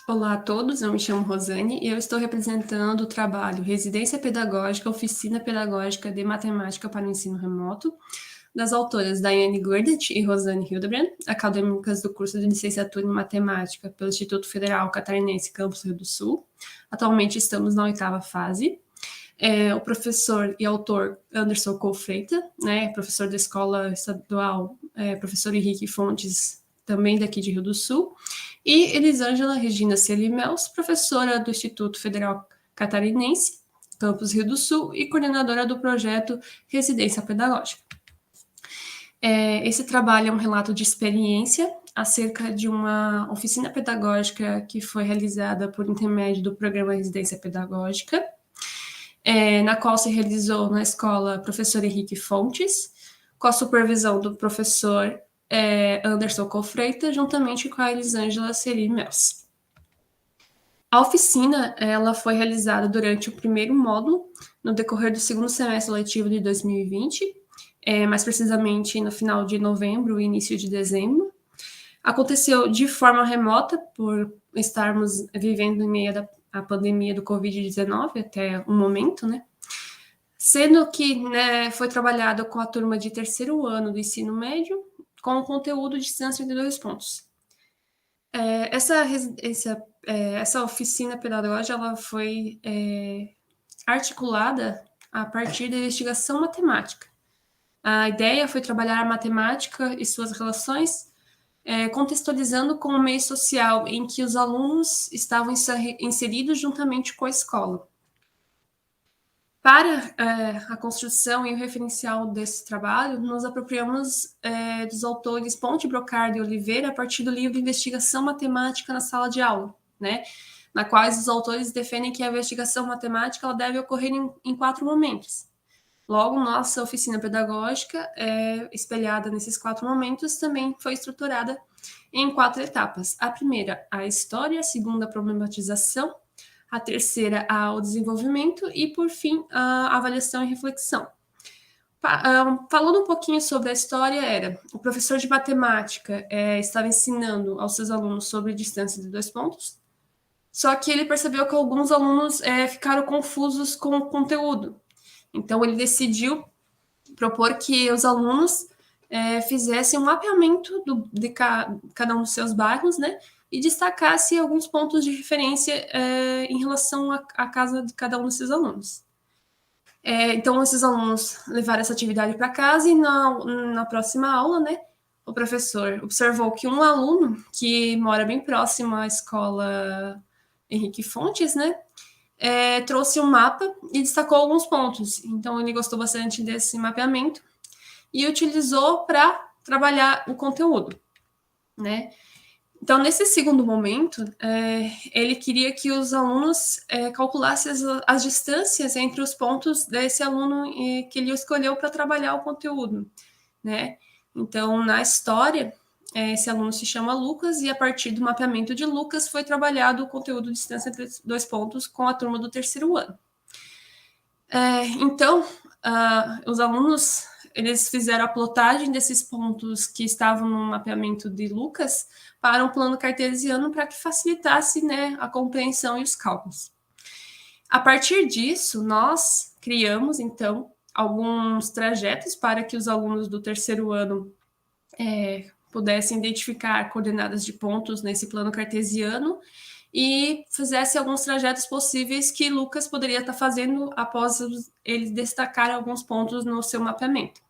Olá a todos, eu me chamo Rosane e eu estou representando o trabalho Residência Pedagógica, Oficina Pedagógica de Matemática para o Ensino Remoto, das autoras Daiane Gurdet e Rosane Hildebrand, acadêmicas do curso de Licenciatura em Matemática pelo Instituto Federal Catarinense Campus Rio do Sul. Atualmente estamos na 8ª fase. O professor e autor Anderson Colfreita, professor da Escola Estadual, professor Henrique Fontes, também daqui de Rio do Sul, e Elisângela Regina Celimels, professora do Instituto Federal Catarinense, Campus Rio do Sul, e coordenadora do projeto Residência Pedagógica. Esse trabalho é um relato de experiência acerca de uma oficina pedagógica que foi realizada por intermédio do programa Residência Pedagógica, na qual se realizou na escola professor Henrique Fontes, com a supervisão do professor Anderson Colfreita, juntamente com a Elisângela Celimels. A oficina ela foi realizada durante o primeiro módulo, no decorrer do segundo semestre letivo de 2020, mais precisamente no final de novembro e início de dezembro. Aconteceu de forma remota, por estarmos vivendo em meio à pandemia do Covid-19 até o momento, né? Sendo que foi trabalhado com a turma de terceiro ano do ensino médio, com o conteúdo de 132 pontos. Essa oficina pedagógica ela foi articulada a partir da investigação matemática. A ideia foi trabalhar a matemática e suas relações, contextualizando com o meio social em que os alunos estavam inseridos juntamente com a escola. Para a construção e o referencial desse trabalho, nos apropriamos dos autores Ponte Brocardo e Oliveira a partir do livro Investigação Matemática na Sala de Aula, na qual os autores defendem que a investigação matemática ela deve ocorrer em 4 momentos. Logo, nossa oficina pedagógica, espelhada nesses 4 momentos, também foi estruturada em 4 etapas. A primeira, a história, a segunda, a problematização, a terceira, o desenvolvimento e, por fim, a avaliação e reflexão. Falando um pouquinho sobre a história, o professor de matemática estava ensinando aos seus alunos sobre distância de 2 pontos, só que ele percebeu que alguns alunos ficaram confusos com o conteúdo. Então, ele decidiu propor que os alunos fizessem um mapeamento de cada um dos seus bairros, e destacasse alguns pontos de referência em relação à casa de cada um desses alunos. Então, esses alunos levaram essa atividade para casa e na próxima aula, o professor observou que um aluno que mora bem próximo à escola Henrique Fontes, trouxe um mapa e destacou alguns pontos. Então, ele gostou bastante desse mapeamento e utilizou para trabalhar o conteúdo, Então, nesse segundo momento, ele queria que os alunos calculassem as distâncias entre os pontos desse aluno que ele escolheu para trabalhar o conteúdo, Então, na história, esse aluno se chama Lucas e, a partir do mapeamento de Lucas, foi trabalhado o conteúdo de distância entre 2 pontos com a turma do terceiro ano. Então, os alunos eles fizeram a plotagem desses pontos que estavam no mapeamento de Lucas para um plano cartesiano para que facilitasse a compreensão e os cálculos. A partir disso, nós criamos, então, alguns trajetos para que os alunos do terceiro ano pudessem identificar coordenadas de pontos nesse plano cartesiano e fizesse alguns trajetos possíveis que Lucas poderia estar fazendo após ele destacar alguns pontos no seu mapeamento.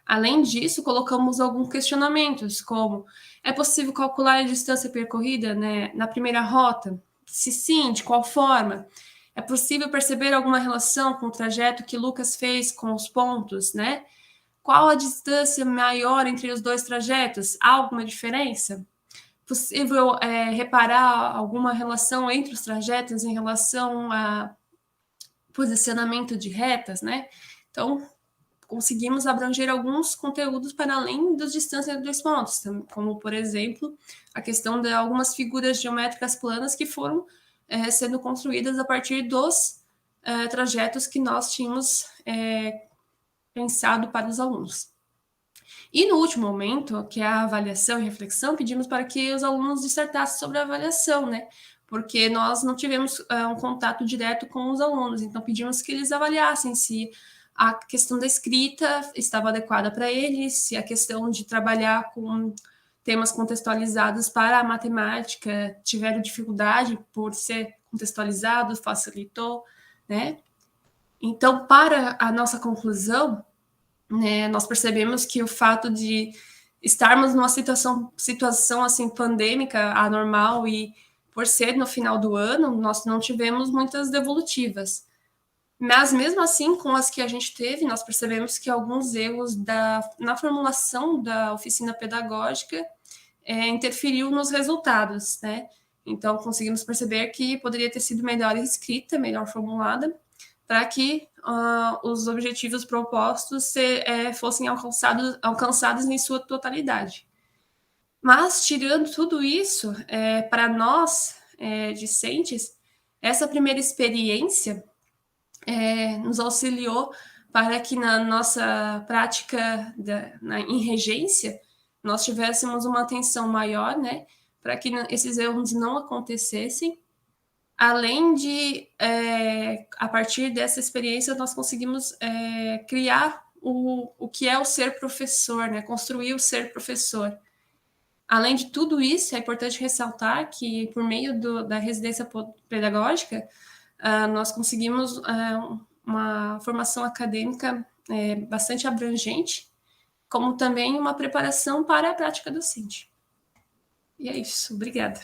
Além disso, colocamos alguns questionamentos, como: é possível calcular a distância percorrida na primeira rota? Se sim, de qual forma? É possível perceber alguma relação com o trajeto que Lucas fez com os pontos, Qual a distância maior entre os 2 trajetos? Há alguma diferença? Possível reparar alguma relação entre os trajetos em relação a posicionamento de retas, Então, conseguimos abranger alguns conteúdos para além das distâncias de 2 pontos, como, por exemplo, a questão de algumas figuras geométricas planas que foram sendo construídas a partir dos trajetos que nós tínhamos pensado para os alunos. E no último momento, que é a avaliação e reflexão, pedimos para que os alunos dissertassem sobre a avaliação, porque nós não tivemos um contato direto com os alunos, então pedimos que eles avaliassem se a questão da escrita estava adequada para eles, se a questão de trabalhar com temas contextualizados para a matemática tiveram dificuldade por ser contextualizado, facilitou, né? Então, para a nossa conclusão, né, nós percebemos que o fato de estarmos numa situação assim pandêmica, anormal, e por ser no final do ano, nós não tivemos muitas devolutivas. Mas mesmo assim, com as que a gente teve, nós percebemos que alguns erros na formulação da oficina pedagógica interferiu nos resultados, né? Então, conseguimos perceber que poderia ter sido melhor escrita, melhor formulada, para que os objetivos propostos fossem alcançados em sua totalidade. Mas, tirando tudo isso, para nós, discentes, essa primeira experiência nos auxiliou para que na nossa prática em regência nós tivéssemos uma atenção maior, né, para que esses erros não acontecessem. Além de, a partir dessa experiência, nós conseguimos criar o que é o ser professor, né, construir o ser professor. Além de tudo isso, é importante ressaltar que, por meio da residência pedagógica, nós conseguimos uma formação acadêmica bastante abrangente, como também uma preparação para a prática docente. E é isso. Obrigada.